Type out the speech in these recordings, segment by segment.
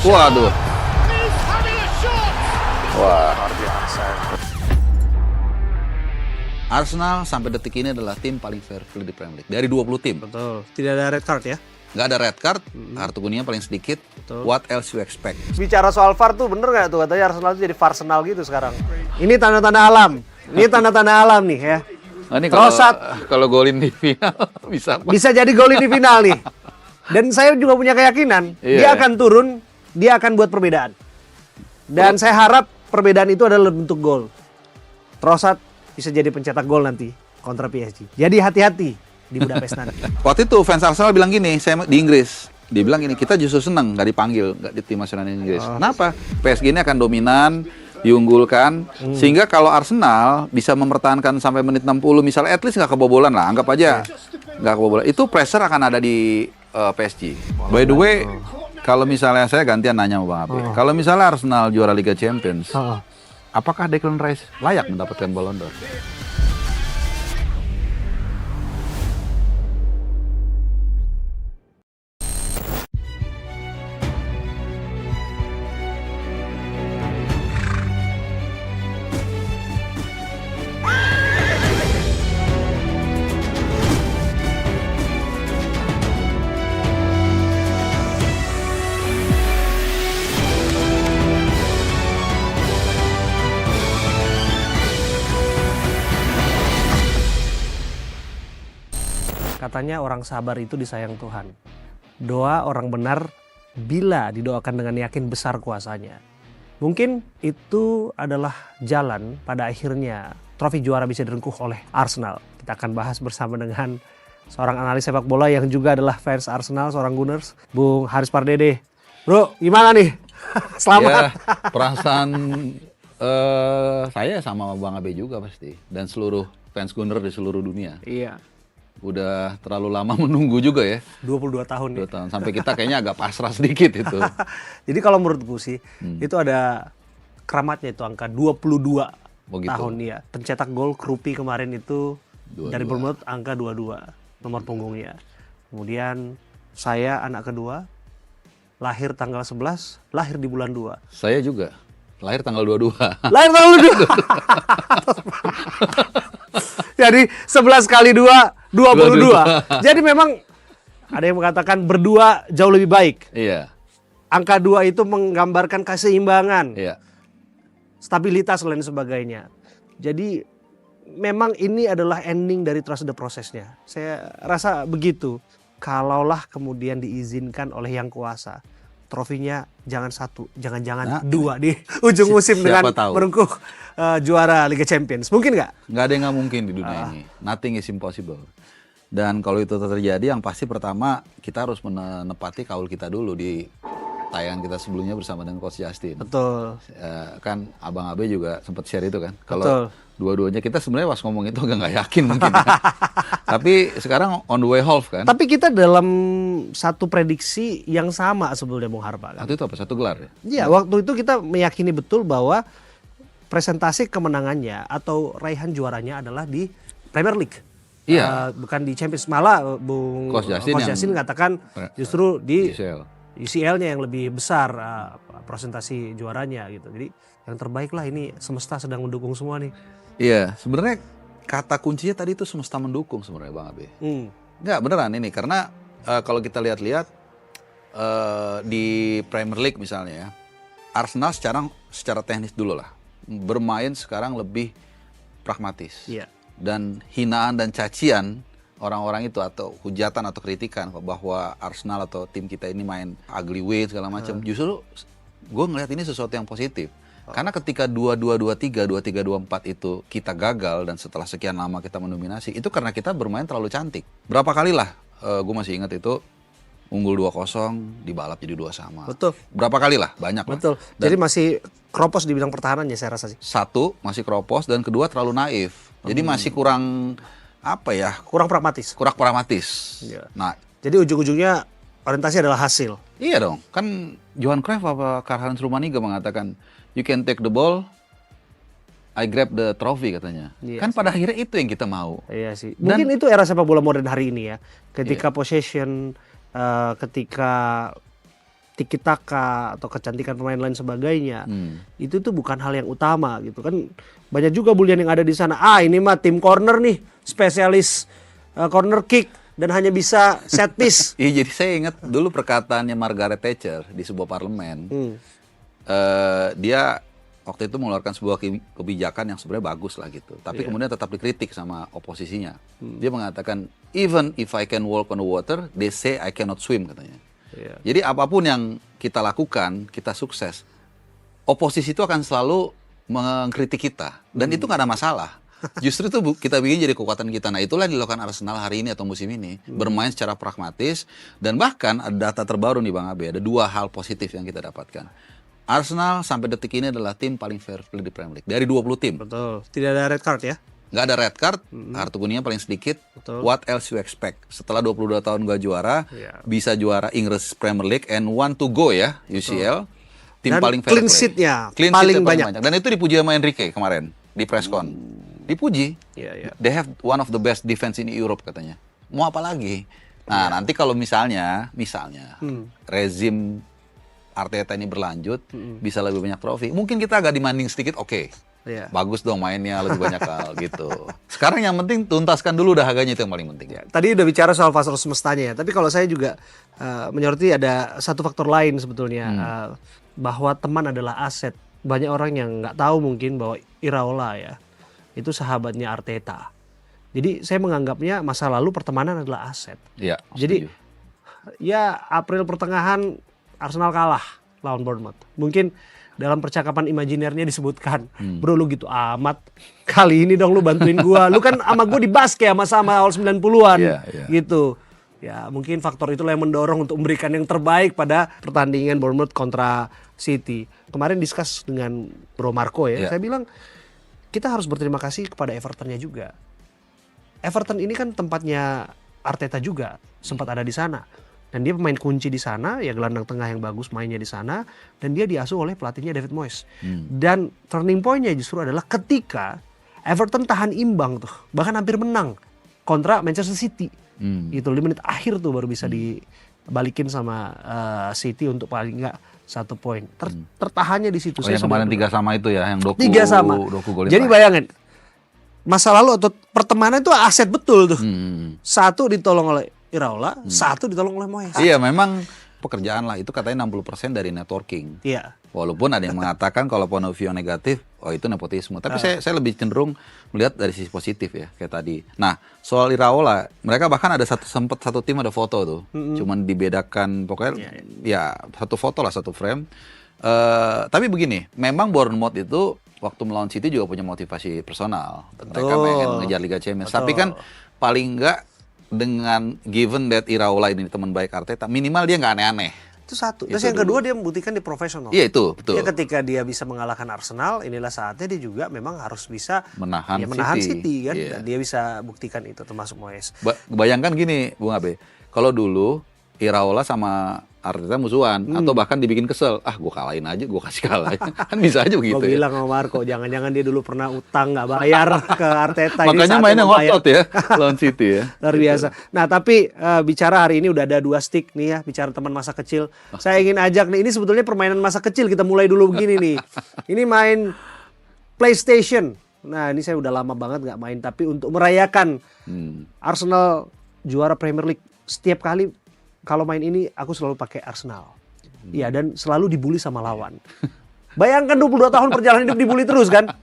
Waduh. Wah. Arsenal sampai detik ini adalah tim paling fair play di Premier League. Dari 20 tim. Betul. Tidak ada red card ya? Nggak ada red card, kartu kuningnya paling sedikit. Betul. What else you expect? Bicara soal VAR tuh bener nggak tuh katanya Arsenal tuh jadi Farsenal gitu sekarang. Ini tanda-tanda alam. Ini tanda-tanda alam nih ya. Nah, ini Trossard. kalau golin di final bisa jadi golin di final nih. Dan saya juga punya keyakinan dia akan turun, dia akan buat perbedaan. Dan saya harap perbedaan itu adalah bentuk gol. Trossard bisa jadi pencetak gol nanti kontra PSG. Jadi hati-hati di Budapest nanti. Waktu itu fans Arsenal bilang gini, saya di Inggris. Dia bilang gini, kita justru senang nggak dipanggil, nggak di tim nasional Inggris. Kenapa? PSG ini akan dominan, diunggulkan, sehingga kalau Arsenal bisa mempertahankan sampai menit 60, misalnya at least nggak kebobolan lah, anggap aja nggak kebobolan. Itu pressure akan ada di PSG. By the way, kalau misalnya saya gantian nanya sama Bang Abe, kalau misalnya Arsenal juara Liga Champions, apakah Declan Rice layak mendapatkan Ballon d'Or? Katanya orang sabar itu disayang Tuhan. Doa orang benar bila didoakan dengan yakin besar kuasanya. Mungkin itu adalah jalan pada akhirnya trofi juara bisa direngkuh oleh Arsenal. Kita akan bahas bersama dengan seorang analis sepak bola yang juga adalah fans Arsenal, seorang Gunners, Bung Haris Pardede. Bro, gimana nih? Selamat. Ya, perasaan saya sama Bang Abe juga pasti. Dan seluruh fans Gunner di seluruh dunia. Iya. Udah terlalu lama menunggu juga ya. 22 tahun nih. 2 tahun. Sampai kita kayaknya agak pasrah sedikit itu. Jadi kalau menurutku sih, itu ada keramatnya itu angka 22 Begitu. tahun ya. Pencetak gol Krupi kemarin itu 22. dari Bournemouth angka 22 nomor punggungnya. Kemudian saya anak kedua, lahir tanggal 11, lahir di bulan 2. Saya juga. Lahir tanggal 22. Lahir tanggal 22. Jadi 11 kali 2, 22. Jadi memang ada yang mengatakan berdua jauh lebih baik. Iya. Angka 2 itu menggambarkan keseimbangan, Iya. stabilitas dan sebagainya. Jadi memang ini adalah ending dari trust the process-nya. Saya rasa begitu. Kalaulah kemudian diizinkan oleh yang kuasa, trofinya jangan 1, jangan-jangan 2 di ujung musim dengan merengkuh juara Liga Champions. Mungkin nggak? Nggak ada yang nggak mungkin di dunia ini. Nothing is impossible. Dan kalau itu terjadi, yang pasti pertama kita harus menepati kaul kita dulu di tayangan kita sebelumnya bersama dengan Coach Justin. Betul. Kan Abang Abe juga sempat share itu kan. Betul. Kalau dua-duanya kita sebenarnya pas ngomong itu nggak yakin mungkin. Ya. Tapi sekarang on the way half kan. Tapi kita dalam satu prediksi yang sama sebelumnya Bung Harpa kan. Waktu itu apa? Satu gelar ya? Iya, waktu itu kita meyakini betul bahwa presentasi kemenangannya atau raihan juaranya adalah di Premier League. Iya. Bukan di Champions. Malah Bung Coach Justin katakan justru di UCL. UCL-nya yang lebih besar presentasi juaranya gitu. Jadi yang terbaik lah, ini semesta sedang mendukung semua nih. Iya, sebenarnya kata kuncinya tadi itu semesta mendukung sebenarnya Bang Abe. Nggak beneran ini, karena kalau kita lihat-lihat di Premier League misalnya ya, Arsenal secara teknis dulu lah, bermain sekarang lebih pragmatis. Iya. Dan hinaan dan cacian orang-orang itu atau hujatan atau kritikan bahwa Arsenal atau tim kita ini main ugly way segala macam, justru gue ngelihat ini sesuatu yang positif. Karena ketika 2-2-2-3, 2-3-2-4 itu kita gagal dan setelah sekian lama kita mendominasi, itu karena kita bermain terlalu cantik. Berapa kali lah, gue masih ingat itu, unggul 2-0, dibalap jadi 2-2. Betul. Berapa kali lah, banyak lah. Betul. Jadi masih kropos di bidang pertahanan ya saya rasa sih. Satu, masih kropos, dan kedua terlalu naif. Jadi masih kurang, apa ya? Kurang pragmatis. Kurang pragmatis. Iya. Nah, jadi ujung-ujungnya orientasi adalah hasil. iya dong, kan Johan Cruyff apa Karl-Heinz Rummenigge mengatakan, you can take the ball, I grab the trophy katanya. Iya Kan pada akhirnya itu yang kita mau. Iya sih. Mungkin itu era sepak bola modern hari ini ya. Ketika possession ketika tiki taka atau kecantikan pemain lain sebagainya, itu tuh bukan hal yang utama gitu kan. Banyak juga bulian yang ada di sana. Ini mah tim corner nih, spesialis corner kick dan hanya bisa set piece. Iya, jadi saya ingat dulu perkataannya Margaret Thatcher di sebuah parlemen. Dia waktu itu mengeluarkan sebuah kebijakan yang sebenarnya bagus lah gitu. Tapi kemudian tetap dikritik sama oposisinya. Dia mengatakan, even if I can walk on the water, they say I cannot swim, katanya. Jadi apapun yang kita lakukan, kita sukses, oposisi itu akan selalu mengkritik kita. Dan itu nggak ada masalah. Justru itu kita bikin jadi kekuatan kita. Nah, itulah yang dilakukan Arsenal hari ini atau musim ini. Bermain secara pragmatis. Dan bahkan ada data terbaru nih Bang Abe. Ada 2 hal positif yang kita dapatkan. Arsenal sampai detik ini adalah tim paling fair play di Premier League. Dari 20 tim. Betul. Tidak ada red card ya? Nggak ada red card, kartu kuningnya paling sedikit. Betul. What else you expect? Setelah 22 tahun gua juara, bisa juara Inggris Premier League and want to go ya, UCL. Tim Dan paling fair clean play. sheet-nya Clean paling sheet-nya banyak. Dan itu dipuji sama Enrique kemarin di presscon. Dipuji. They have one of the best defense in Europe katanya. Mau apa lagi? Nah, nanti kalau misalnya rezim Arteta ini berlanjut, bisa lebih banyak trofi. Mungkin kita agak demanding sedikit, oke. Bagus dong mainnya, lebih banyak hal gitu. Sekarang yang penting tuntaskan dulu dahaganya, itu yang paling penting. Tadi udah bicara soal faktor semestanya ya, tapi kalau saya juga menyoroti ada satu faktor lain sebetulnya, bahwa teman adalah aset. Banyak orang yang nggak tahu mungkin bahwa Iraola ya itu sahabatnya Arteta. Jadi saya menganggapnya masa lalu pertemanan adalah aset. Iya. Jadi ya April pertengahan Arsenal kalah lawan Bournemouth. Mungkin dalam percakapan imajinernya disebutkan, bro lu gitu amat, kali ini dong lu bantuin gua. Lu kan sama gua di basket sama awal 90-an gitu. Ya mungkin faktor itulah yang mendorong untuk memberikan yang terbaik pada pertandingan Bournemouth kontra City. Kemarin discuss dengan Bro Marco ya, saya bilang kita harus berterima kasih kepada Evertonnya juga. Everton ini kan tempatnya Arteta juga, sempat ada di sana. Dan dia pemain kunci di sana, ya gelandang tengah yang bagus mainnya di sana, dan dia diasuh oleh pelatihnya David Moyes. Dan turning point-nya justru adalah ketika Everton tahan imbang tuh, bahkan hampir menang kontra Manchester City. Itu 5 menit akhir tuh baru bisa dibalikin sama City untuk paling enggak 1 poin. Tertahannya di situ. Yang kemarin 3 sama itu ya, yang Doku. 3 sama. Jadi bayangin, masa lalu atau pertemanan itu aset betul tuh. 1 ditolong oleh Iraola, 1 ditolong oleh Moyes. Iya, memang pekerjaan lah. Itu katanya 60% dari networking. Iya. Walaupun ada yang mengatakan kalau point of view negatif, itu nepotisme. Tapi saya lebih cenderung melihat dari sisi positif ya, kayak tadi. Nah, soal Iraola, mereka bahkan ada sempat satu tim ada foto tuh. Cuman dibedakan pokoknya ya satu foto lah, satu frame. Tapi begini, memang Bournemouth itu waktu melawan City juga punya motivasi personal. Mereka pengen ngejar Liga Champions. Tapi kan paling enggak dengan given that Iraola ini teman baik Arteta, minimal dia nggak aneh-aneh. Itu satu. Terus yang kedua dia membuktikan di profesional. Iya itu, betul. Ya ketika dia bisa mengalahkan Arsenal, inilah saatnya dia juga memang harus bisa menahan City kan. Dan dia bisa buktikan itu termasuk Moyes. Bayangkan gini, Bung Abe, kalau dulu Iraola sama Arteta musuhan atau bahkan dibikin kesel, gue kalahin aja, gue kasih kalah. Kan bisa aja begitu. Gue bilang sama Marco, jangan-jangan dia dulu pernah utang nggak bayar ke Arteta. Makanya mainnya ngotot ya lawan City ya. Luar biasa. Nah tapi bicara hari ini udah ada 2 stick nih ya, bicara teman masa kecil. Saya ingin ajak nih, ini sebetulnya permainan masa kecil, kita mulai dulu begini nih. Ini main PlayStation. Nah ini saya udah lama banget nggak main, tapi untuk merayakan Arsenal juara Premier League, setiap kali kalau main ini aku selalu pakai Arsenal. Iya, dan selalu dibully sama lawan. Bayangkan 22 tahun perjalanan hidup dibully terus kan?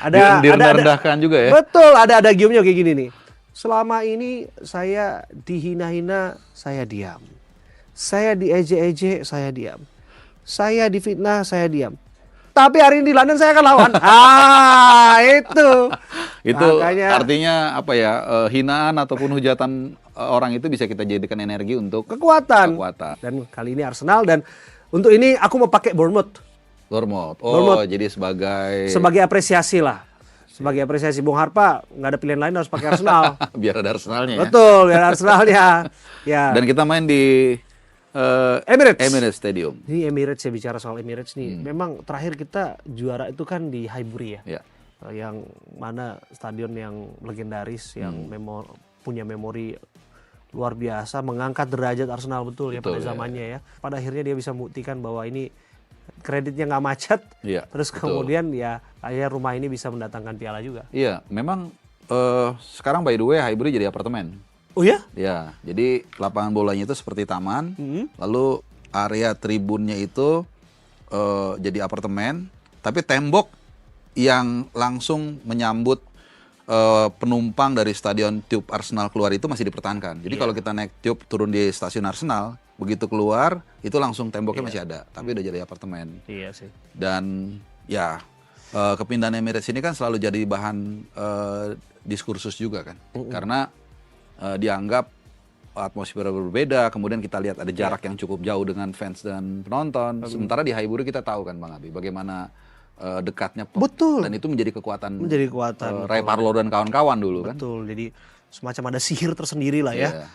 Ada direndahkan juga ya. Betul, ada giumnya kayak gini nih. Selama ini saya dihina-hina, saya diam. Saya diejek-ejek, saya diam. Saya difitnah, saya diam. Tapi hari ini di London saya akan lawan. Itu. Itu makanya, artinya apa ya? Hinaan ataupun hujatan orang itu bisa kita jadikan energi untuk kekuatan. Dan kali ini Arsenal, dan untuk ini aku mau pakai Bournemouth. Bournemouth. Jadi sebagai apresiasi lah. Sebagai apresiasi. Bung Harpa nggak ada pilihan lain, harus pakai Arsenal. Biar ada Arsenalnya. Betul, biar Arsenalnya. Ya. Dan kita main di Emirates Stadium. Ini Emirates, ya, bicara soal Emirates nih. Memang terakhir kita juara itu kan di Highbury ya. Yang mana stadion yang legendaris, yang punya memori luar biasa, mengangkat derajat Arsenal betul ya pada Betul, ya. zamannya ya. Pada akhirnya dia bisa membuktikan bahwa ini kreditnya nggak macet, Iya, terus betul. kemudian ya akhirnya rumah ini bisa mendatangkan piala juga. Iya, memang sekarang by the way Highbury jadi apartemen. Oh ya? Ya, jadi lapangan bolanya itu seperti taman, Mhm. lalu area tribunnya itu jadi apartemen, tapi tembok yang langsung menyambut penumpang dari stadion Tube Arsenal keluar itu masih dipertahankan. Jadi kalau kita naik Tube turun di stasiun Arsenal, begitu keluar itu langsung temboknya masih ada, tapi udah jadi apartemen. Iya sih. Dan ya kepindahan Emirates ini kan selalu jadi bahan diskursus juga kan, karena dianggap atmosfer berbeda, kemudian kita lihat ada jarak yang cukup jauh dengan fans dan penonton. Sementara di Highbury kita tahu kan Bang Abi, bagaimana dekatnya Betul. dan itu menjadi kekuatan Menjadi kekuatan. Ray Parlour dan kawan-kawan dulu kan. Betul. Jadi semacam ada sihir tersendiri lah ya. Iya.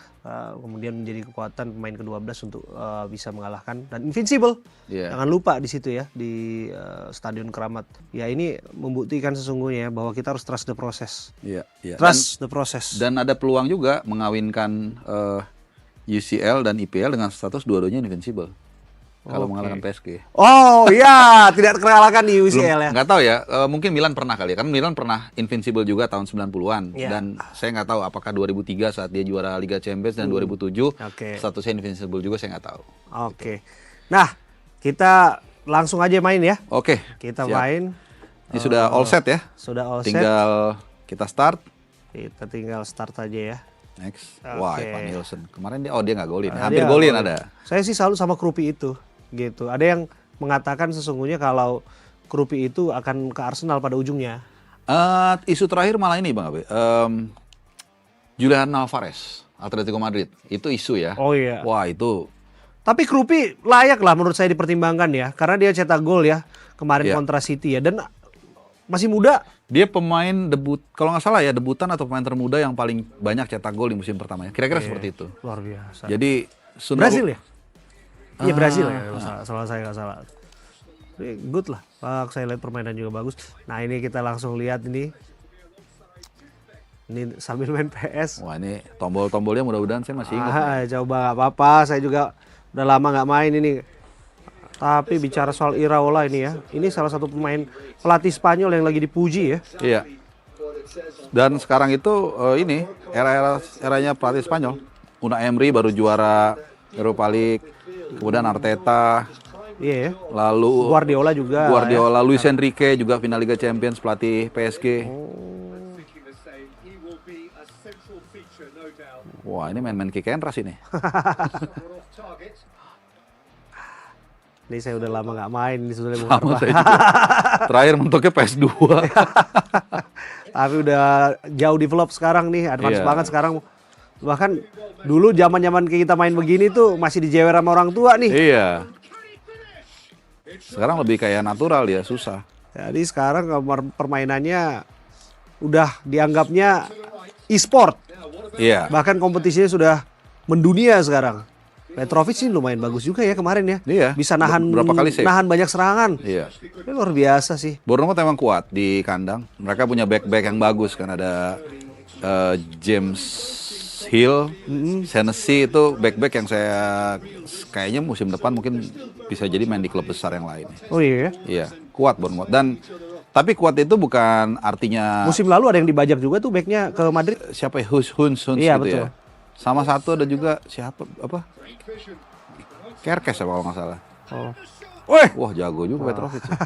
Kemudian menjadi kekuatan pemain ke-12 untuk bisa mengalahkan dan invincible. Iya. Jangan lupa di situ ya di Stadion Keramat. Ya ini membuktikan sesungguhnya bahwa kita harus trust the process. Iya, iya. Trust the process. Dan ada peluang juga mengawinkan UCL dan IPL dengan status dua-duanya invincible. Kalau mengalahkan PSG. Oh iya, tidak terkalahkan di UCL ya. Nggak tahu ya, mungkin Milan pernah kali ya. Kan Milan pernah invincible juga tahun 90-an. Iya. Dan saya nggak tahu apakah 2003 saat dia juara Liga Champions dan 2007 Oke. statusnya invincible juga, saya nggak tahu. Oke. Nah, kita langsung aja main ya. Oke, Kita siap. main. Ini sudah all set ya. Sudah all set. Tinggal kita start. Kita tinggal start aja ya. Next. Wah, Oke. Evan Nielsen. Kemarin dia nggak golin. Nah, Hampir dia golin golin. ada. Saya sih selalu sama Krupi itu, gitu. Ada yang mengatakan sesungguhnya kalau Krupi itu akan ke Arsenal pada ujungnya. Isu terakhir malah ini Bang Abe. Julian Alvarez, Atletico Madrid. Itu isu ya. Oh iya. Wah, itu Tapi Krupi layak lah menurut saya dipertimbangkan ya, karena dia cetak gol ya kemarin Iya. kontra City ya, dan masih muda. dia pemain debut, kalau nggak salah ya, debutan atau pemain termuda yang paling banyak cetak gol di musim pertamanya. Kira-kira seperti itu. Luar biasa. Jadi Brasil ya? Iya Brasil ya, salah saya nggak salah. Good lah, saya lihat permainan juga bagus. Nah ini kita langsung lihat ini sambil main PS. Wah, ini tombol-tombolnya mudah-mudahan saya masih ingat. Coba nggak apa-apa, saya juga udah lama nggak main ini. Tapi bicara soal Iraola ini ya, ini salah satu pemain pelatih Spanyol yang lagi dipuji ya. Iya. Dan sekarang itu ini eranya pelatih Spanyol. Unai Emery baru juara Europa League, kemudian Arteta, Iya ya. lalu Guardiola juga. Guardiola, Luis Enrique juga final Liga Champions pelatih PSG. Wah, ini main-main kick and rush ini. Ini saya udah lama nggak main, ini sudah Bung Sama Harpa. saya juga. Terakhir mentoknya PS2. Tapi udah jauh develop sekarang nih, advance Iya. banget sekarang. Bahkan dulu zaman-zaman kita main begini tuh masih dijewer sama orang tua nih. Iya. Sekarang lebih kayak natural ya, susah. Jadi sekarang permainannya udah dianggapnya e-sport. Iya. Bahkan kompetisinya sudah mendunia sekarang. Petrovic sih lumayan bagus juga ya kemarin ya. Iya. Bisa nahan Berapa kali save? nahan banyak serangan. Iya. Ini luar biasa sih. Bournemouth emang kuat di kandang. Mereka punya back-back yang bagus kan, ada James Hill, Senesi itu back-back yang saya kayaknya musim depan mungkin bisa jadi main di klub besar yang lain. Oh iya ya. Iya, kuat Bournemouth. Dan tapi kuat itu bukan artinya Musim lalu ada yang dibajak juga tuh backnya ke Madrid. siapa ya, Huns Iya, gitu betul. ya. Sama satu ada juga siapa apa? Kerkes ya kalau nggak salah. Oh. Wih, Wah, jago juga Petrovic. ya.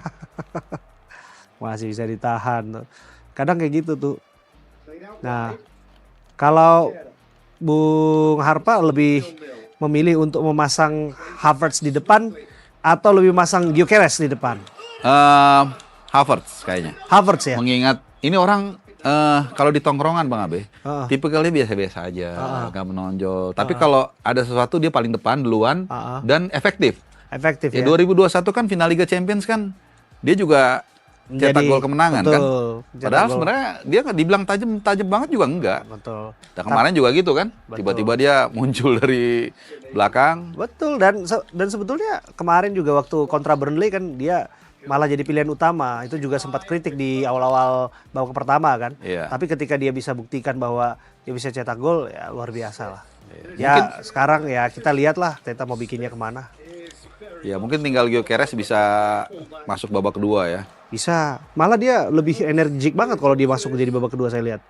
masih bisa ditahan. Kadang kayak gitu tuh. Nah, kalau Bung Harpa lebih memilih untuk memasang Havertz di depan atau lebih masang Gyökeres di depan? Havertz kayaknya. Havertz ya. Mengingat ini orang kalau di tongkrongan Bang Abe, Heeh. tipikalnya biasa-biasa aja, nggak menonjol. Tapi kalau ada sesuatu dia paling depan duluan dan efektif. Efektif Ya ya. 2021 kan final Liga Champions kan dia juga cetak Jadi, gol kemenangan kan. betul, cetak Padahal gol. sebenarnya dia nggak dibilang tajam banget juga enggak. Betul. Dan kemarin juga gitu kan, tiba-tiba dia muncul dari belakang. Betul, dan sebetulnya kemarin juga waktu kontra Burnley kan dia malah jadi pilihan utama. Itu juga sempat kritik di awal-awal babak pertama kan. Iya. Tapi ketika dia bisa buktikan bahwa dia bisa cetak gol, ya luar biasa lah. Ya sekarang ya kita lihatlah Teta mau bikinnya kemana. Ya mungkin tinggal Gyökeres bisa masuk babak kedua ya. Bisa, malah dia lebih energik banget kalau dia masuk jadi babak kedua saya lihat.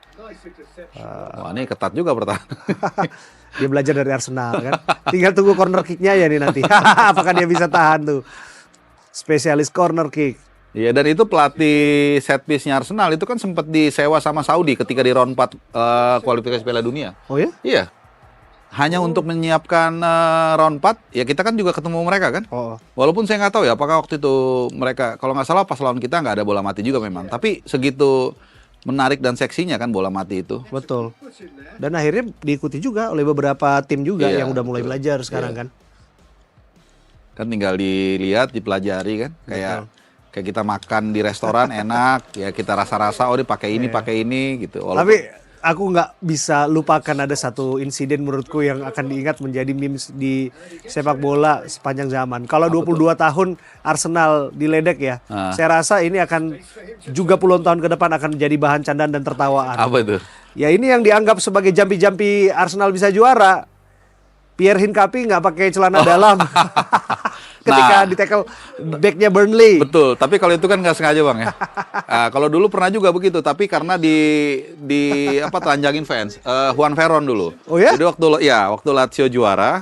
Wah ini ketat juga pertahanan. Dia belajar dari Arsenal kan. Tinggal tunggu corner kicknya ya nih nanti. Apakah dia bisa tahan tuh. Spesialis corner kick. Iya dan itu pelatih set piece-nya Arsenal itu kan sempat disewa sama Saudi ketika di round 4 kualifikasi Piala Dunia. Oh ya? Iya. Hanya untuk menyiapkan round 4, ya kita kan juga ketemu mereka kan. Oh. Walaupun saya nggak tahu ya apakah waktu itu mereka, kalau nggak salah pas lawan kita nggak ada bola mati juga memang. Tapi segitu menarik dan seksinya kan bola mati itu. Betul. Dan akhirnya diikuti juga oleh beberapa tim juga Iya, yang udah mulai betul. belajar sekarang Iya. kan. Kan tinggal dilihat, dipelajari kan. Kayak kita makan di restoran enak, ya kita rasa-rasa oh dia pakai ini, pakai ini gitu. Tapi aku nggak bisa lupakan ada satu insiden menurutku yang akan diingat menjadi memes di sepak bola sepanjang zaman. Kalau 22 tahun Arsenal diledek ya, saya rasa ini akan juga puluhan tahun ke depan akan menjadi bahan candaan dan tertawaan. Apa itu? Ya ini yang dianggap sebagai jampi-jampi Arsenal bisa juara. Pierre Hincapie nggak pakai celana dalam ketika ditekel backnya Burnley. Betul, tapi kalau itu kan nggak sengaja bang ya. Kalau dulu pernah juga begitu, tapi karena di apa telanjangin fans. Juan Ferron dulu. Oh ya? Jadi waktu Lazio juara,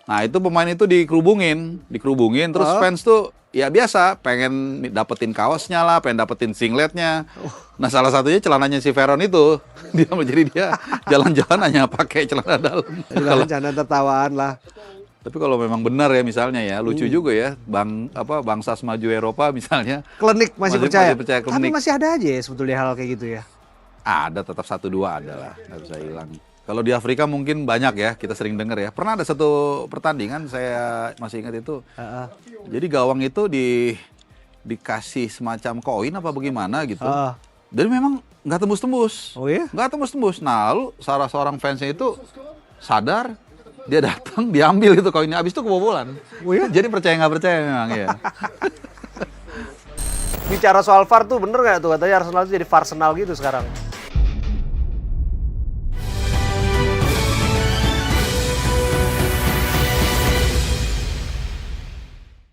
nah itu pemain itu dikerubungin, terus fans tuh ya biasa pengen dapetin kaosnya lah, pengen dapetin singletnya. Nah salah satunya celananya si Ferron itu, jadi dia jalan-jalan hanya pakai celana dalam. Jadi candaan tertawaan lah. Tapi kalau memang benar ya misalnya ya, lucu juga ya, bangsa semaju Eropa misalnya. Klinik masih percaya. Tapi klinik. masih ada aja ya sebetulnya hal kayak gitu ya. Ada tetap 1-2 ada lah, nggak bisa hilang. Kalau di Afrika mungkin banyak ya, kita sering dengar ya. Pernah ada satu pertandingan saya masih ingat itu. Jadi gawang itu dikasih semacam koin apa bagaimana gitu. Dan memang nggak tembus-tembus. Oh ya? Nggak tembus-tembus. Nah lalu salah seorang fansnya itu sadar, dia datang, diambil itu koinnya. Abis itu kebobolan. Oh ya? Jadi percaya nggak percaya memang ya. Bicara soal VAR tuh bener nggak tuh katanya Arsenal tuh jadi Varsenal gitu sekarang.